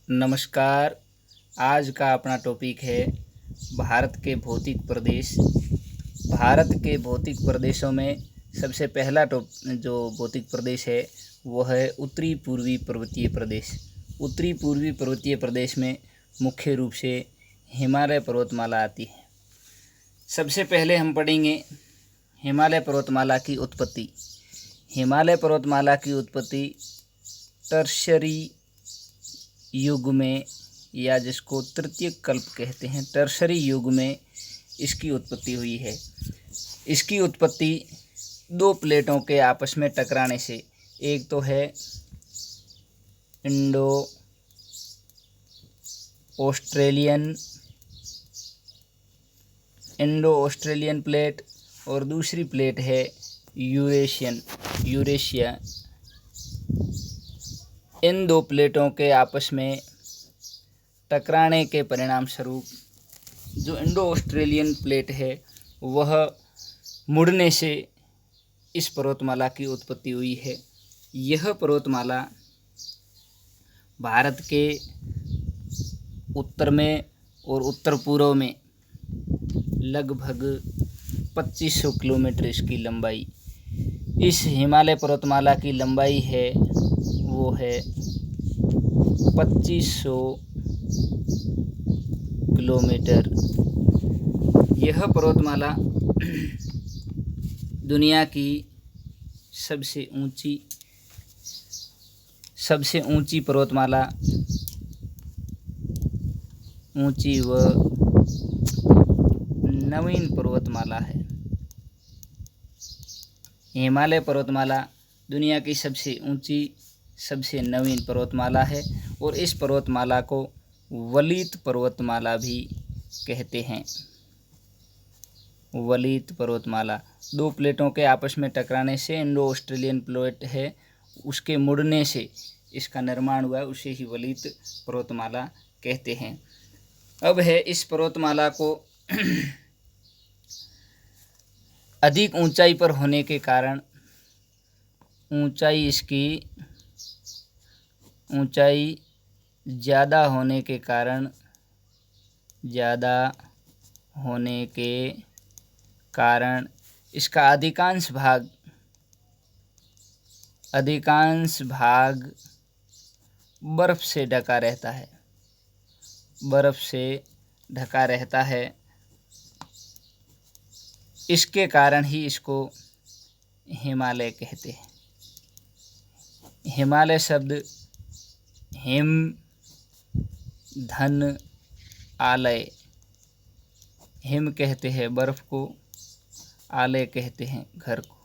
नमस्कार। आज का अपना टॉपिक है भारत के भौतिक प्रदेश। भारत के भौतिक प्रदेशों में सबसे पहला जो भौतिक प्रदेश है वो है उत्तरी पूर्वी पर्वतीय प्रदेश। उत्तरी पूर्वी पर्वतीय प्रदेश में मुख्य रूप से हिमालय पर्वतमाला आती है। सबसे पहले हम पढ़ेंगे हिमालय पर्वतमाला की उत्पत्ति। हिमालय पर्वतमाला की उत्पत्ति टर्शरी युग में, या जिसको तृतीय कल्प कहते हैं, टर्शरी युग में इसकी उत्पत्ति हुई है। इसकी उत्पत्ति दो प्लेटों के आपस में टकराने से, एक तो है इंडो ऑस्ट्रेलियन प्लेट और दूसरी प्लेट है यूरेशिया। इन दो प्लेटों के आपस में टकराने के परिणाम स्वरूप जो इंडो ऑस्ट्रेलियन प्लेट है वह मुड़ने से इस पर्वतमाला की उत्पत्ति हुई है। यह पर्वतमाला भारत के उत्तर में और उत्तर पूर्व में लगभग 2500 किलोमीटर इसकी लंबाई। इस हिमालय पर्वतमाला की लंबाई है वो है 2500 किलोमीटर। यह पर्वतमाला दुनिया की सबसे ऊंची पर्वतमाला, ऊंची व नवीन पर्वतमाला है। हिमालय पर्वतमाला दुनिया की सबसे ऊंची, सबसे नवीन पर्वतमाला है और इस पर्वतमाला को वलित पर्वतमाला भी कहते हैं। वलित पर्वतमाला दो प्लेटों के आपस में टकराने से इंडो ऑस्ट्रेलियन प्लेट है, उसके मुड़ने से इसका निर्माण हुआ, उसे ही वलित पर्वतमाला कहते हैं। अब है इस पर्वतमाला को अधिक ऊंचाई पर होने के कारण, ऊंचाई ज़्यादा होने के कारण इसका अधिकांश भाग बर्फ़ से ढका रहता है। इसके कारण ही इसको हिमालय कहते हैं। हिमालय शब्द हिम धन आलय, हिम कहते हैं बर्फ़ को, आलय कहते हैं घर को।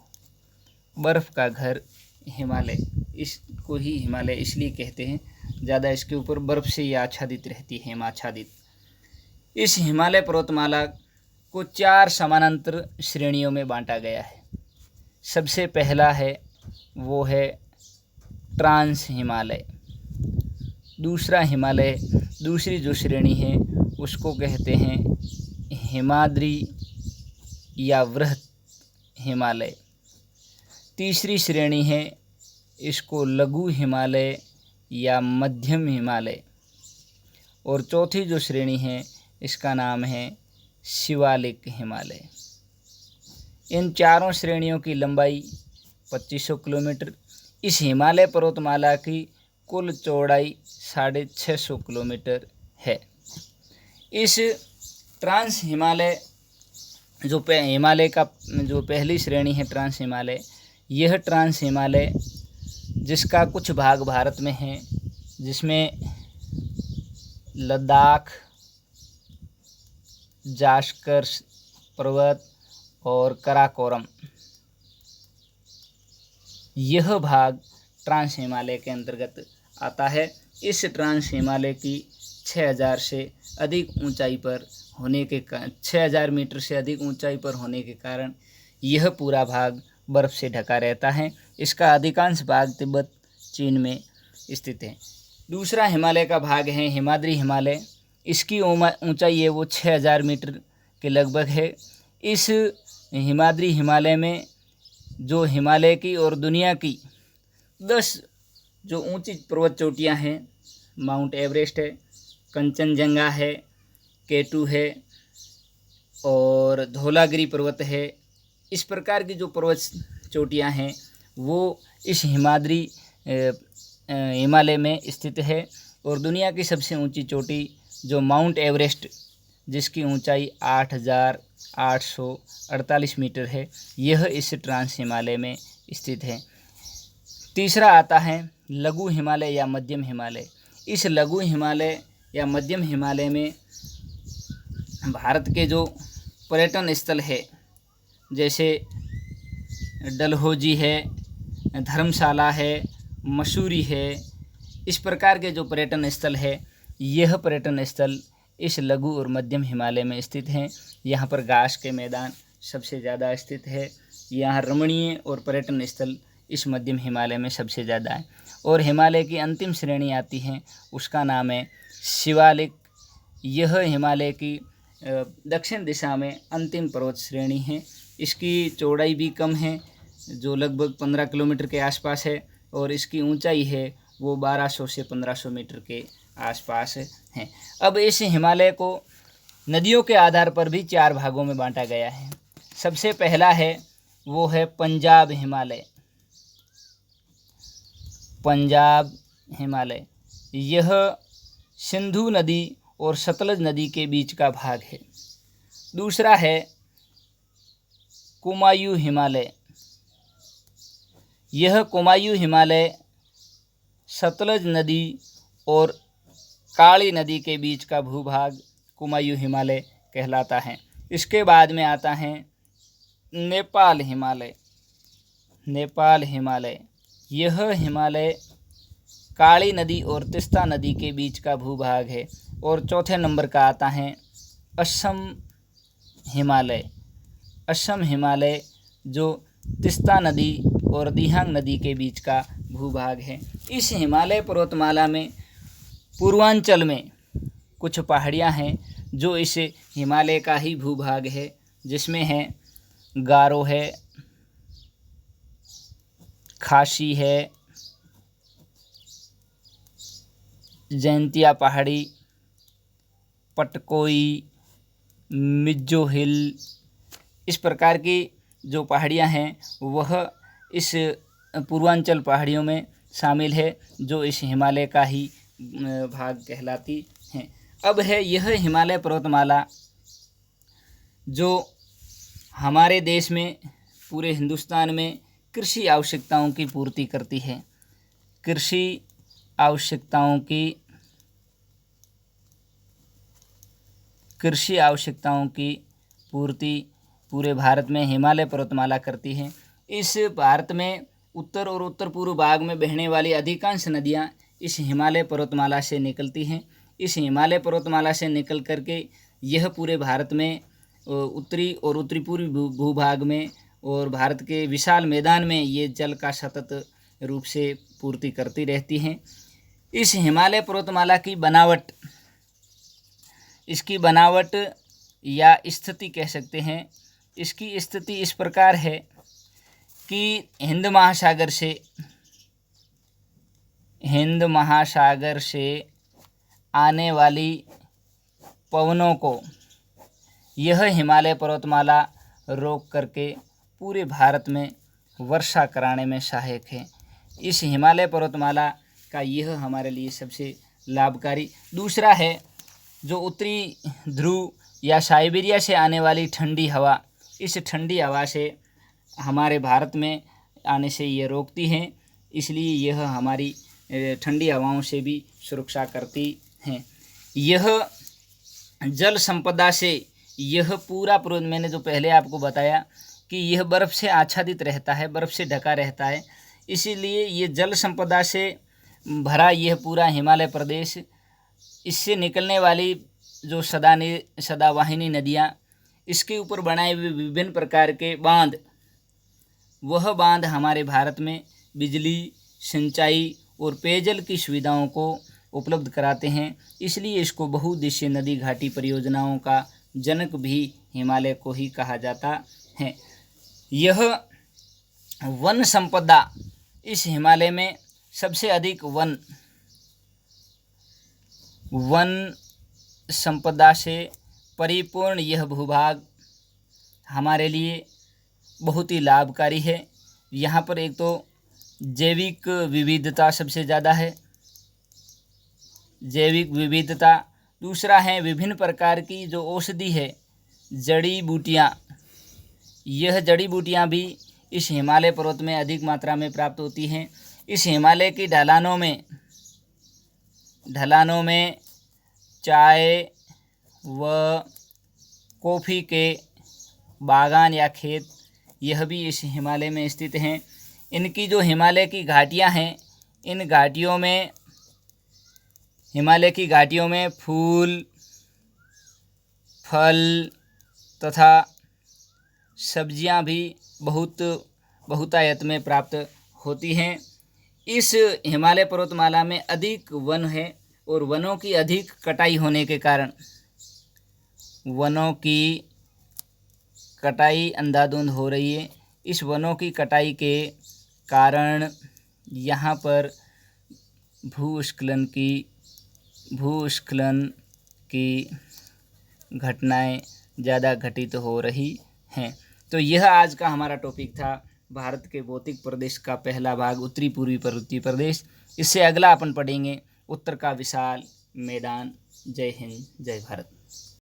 बर्फ़ का घर हिमालय, इसको ही हिमालय इसलिए कहते हैं, ज़्यादा इसके ऊपर बर्फ़ से ही आच्छादित रहती है, हिमाच्छादित। इस हिमालय पर्वतमाला को 4 समानांतर श्रेणियों में बांटा गया है। सबसे पहला है वो है ट्रांस हिमालय। दूसरी जो श्रेणी है उसको कहते हैं हिमाद्री या वृहत हिमालय। तीसरी श्रेणी है इसको लघु हिमालय या मध्यम हिमालय। और चौथी जो श्रेणी है इसका नाम है शिवालिक हिमालय। इन चारों श्रेणियों की लंबाई 2500 किलोमीटर। इस हिमालय पर्वतमाला की कुल चौड़ाई 650 किलोमीटर है। इस ट्रांस हिमालय हिमालय का जो पहली श्रेणी है ट्रांस हिमालय, यह ट्रांस हिमालय जिसका कुछ भाग भारत में है, जिसमें लद्दाख, जास्कर पर्वत और काराकोरम, यह भाग ट्रांस हिमालय के अंतर्गत आता है। इस ट्रांस हिमालय की 6000 से अधिक ऊंचाई पर होने के 6000 मीटर से अधिक ऊंचाई पर होने के कारण यह पूरा भाग बर्फ़ से ढका रहता है। इसका अधिकांश भाग तिब्बत, चीन में स्थित है। दूसरा हिमालय का भाग है हिमाद्री हिमालय। इसकी ऊंचाई है वो 6000 मीटर के लगभग है। इस हिमाद्री हिमालय में जो हिमालय की और दुनिया की 10 जो ऊंची पर्वत चोटियां हैं माउंट एवरेस्ट है, कंचनजंगा है, केटू है और धौलागिरी पर्वत है। इस प्रकार की जो पर्वत चोटियाँ हैं वो इस हिमालय में स्थित है। और दुनिया की सबसे ऊंची चोटी जो माउंट एवरेस्ट, जिसकी ऊंचाई 8,848 मीटर है, यह इस ट्रांस हिमालय में स्थित है। तीसरा आता है लघु हिमालय या मध्यम हिमालय। इस लघु हिमालय या मध्यम हिमालय में भारत के जो पर्यटन स्थल है, जैसे डलहौजी है, धर्मशाला है, मसूरी है, इस प्रकार के जो पर्यटन स्थल है, यह पर्यटन स्थल इस लघु और मध्यम हिमालय में स्थित हैं। यहाँ पर घास के मैदान सबसे ज़्यादा स्थित है। यहाँ रमणीय और पर्यटन स्थल इस मध्यम हिमालय में सबसे ज़्यादा है। और हिमालय की अंतिम श्रेणी आती है, उसका नाम है शिवालिक। यह हिमालय की दक्षिण दिशा में अंतिम पर्वत श्रेणी है। इसकी चौड़ाई भी कम है, जो लगभग 15 किलोमीटर के आसपास है, और इसकी ऊंचाई है वो 1200 से 1500 मीटर के आसपास है। अब इस हिमालय को नदियों के आधार पर भी 4 भागों में बांटा गया है। सबसे पहला है वो है पंजाब हिमालय। पंजाब हिमालय यह सिंधु नदी और सतलज नदी के बीच का भाग है। दूसरा है कुमायूं हिमालय। यह कुमायूं हिमालय सतलज नदी और काली नदी के बीच का भूभाग कुमायूं हिमालय कहलाता है। इसके बाद में आता है नेपाल हिमालय। नेपाल हिमालय यह हिमालय काली नदी और तीस्ता नदी के बीच का भूभाग है। और चौथे नंबर का आता है असम हिमालय। असम हिमालय जो तीस्ता नदी और दिहांग नदी के बीच का भूभाग है। इस हिमालय पर्वतमाला में पूर्वांचल में कुछ पहाड़ियाँ हैं जो इस हिमालय का ही भूभाग है, जिसमें है गारो है, खासी है, जैंतिया पहाड़ी, पटकोई, मिज्जो हिल। इस प्रकार की जो पहाड़ियाँ हैं वह इस पूर्वांचल पहाड़ियों में शामिल है, जो इस हिमालय का ही भाग कहलाती हैं। अब है यह हिमालय पर्वतमाला जो हमारे देश में, पूरे हिंदुस्तान में कृषि आवश्यकताओं की पूर्ति करती है। कृषि आवश्यकताओं की पूर्ति पूरे भारत में हिमालय पर्वतमाला करती है। इस भारत में उत्तर और उत्तर पूर्व भाग में बहने वाली अधिकांश नदियाँ इस हिमालय पर्वतमाला से निकलती हैं। इस हिमालय पर्वतमाला से निकल करके यह पूरे भारत में उत्तरी और उत्तरी पूर्वी भूभाग में और भारत के विशाल मैदान में ये जल का सतत रूप से पूर्ति करती रहती हैं। इस हिमालय पर्वतमाला की बनावट, इसकी बनावट या स्थिति कह सकते हैं। इसकी स्थिति इस प्रकार है कि हिंद महासागर से आने वाली पवनों को यह हिमालय पर्वतमाला रोक करके पूरे भारत में वर्षा कराने में सहायक है। इस हिमालय पर्वतमाला का यह हमारे लिए सबसे लाभकारी। दूसरा है जो उत्तरी ध्रुव या साइबेरिया से आने वाली ठंडी हवा। इस ठंडी हवा से हमारे भारत में आने से ये रोकती हैं, इसलिए यह हमारी ठंडी हवाओं से भी सुरक्षा करती हैं। यह जल संपदा से यह पूरा मैंने जो पहले आपको बताया कि यह बर्फ़ से आच्छादित रहता है, बर्फ़ से ढका रहता है, इसीलिए ये जल संपदा से भरा यह पूरा हिमालय प्रदेश, इससे निकलने वाली जो सदावाहिनी नदियाँ, इसके ऊपर बनाए हुए विभिन्न प्रकार के बांध, वह बांध हमारे भारत में बिजली, सिंचाई और पेयजल की सुविधाओं को उपलब्ध कराते हैं। इसलिए इसको बहुउद्देशीय नदी घाटी परियोजनाओं का जनक भी हिमालय को ही कहा जाता है। यह वन संपदा, इस हिमालय में सबसे अधिक वन वन संपदा से परिपूर्ण यह भूभाग हमारे लिए बहुत ही लाभकारी है। यहाँ पर एक तो जैविक विविधता सबसे ज़्यादा है, जैविक विविधता। दूसरा है विभिन्न प्रकार की जो औषधि है, जड़ी बूटियाँ, यह जड़ी बूटियाँ भी इस हिमालय पर्वत में अधिक मात्रा में प्राप्त होती हैं। इस हिमालय की ढलानों में चाय व कॉफ़ी के बागान या खेत यह भी इस हिमालय में स्थित हैं। इनकी जो हिमालय की घाटियाँ हैं, इन घाटियों में, हिमालय की घाटियों में फूल, फल तथा सब्जियां भी बहुतायत में प्राप्त होती हैं। इस हिमालय पर्वतमाला में अधिक वन है और वनों की अधिक कटाई होने के कारण, वनों की कटाई अंधाधुंध हो रही है। इस वनों की कटाई के कारण यहाँ पर भूस्खलन की घटनाएं ज़्यादा घटित हो रही हैं। तो यह आज का हमारा टॉपिक था, भारत के भौतिक प्रदेश का पहला भाग, उत्तरी पूर्वी पर्वतीय प्रदेश। इससे अगला अपन पढ़ेंगे उत्तर का विशाल मैदान। जय हिंद, जय भारत।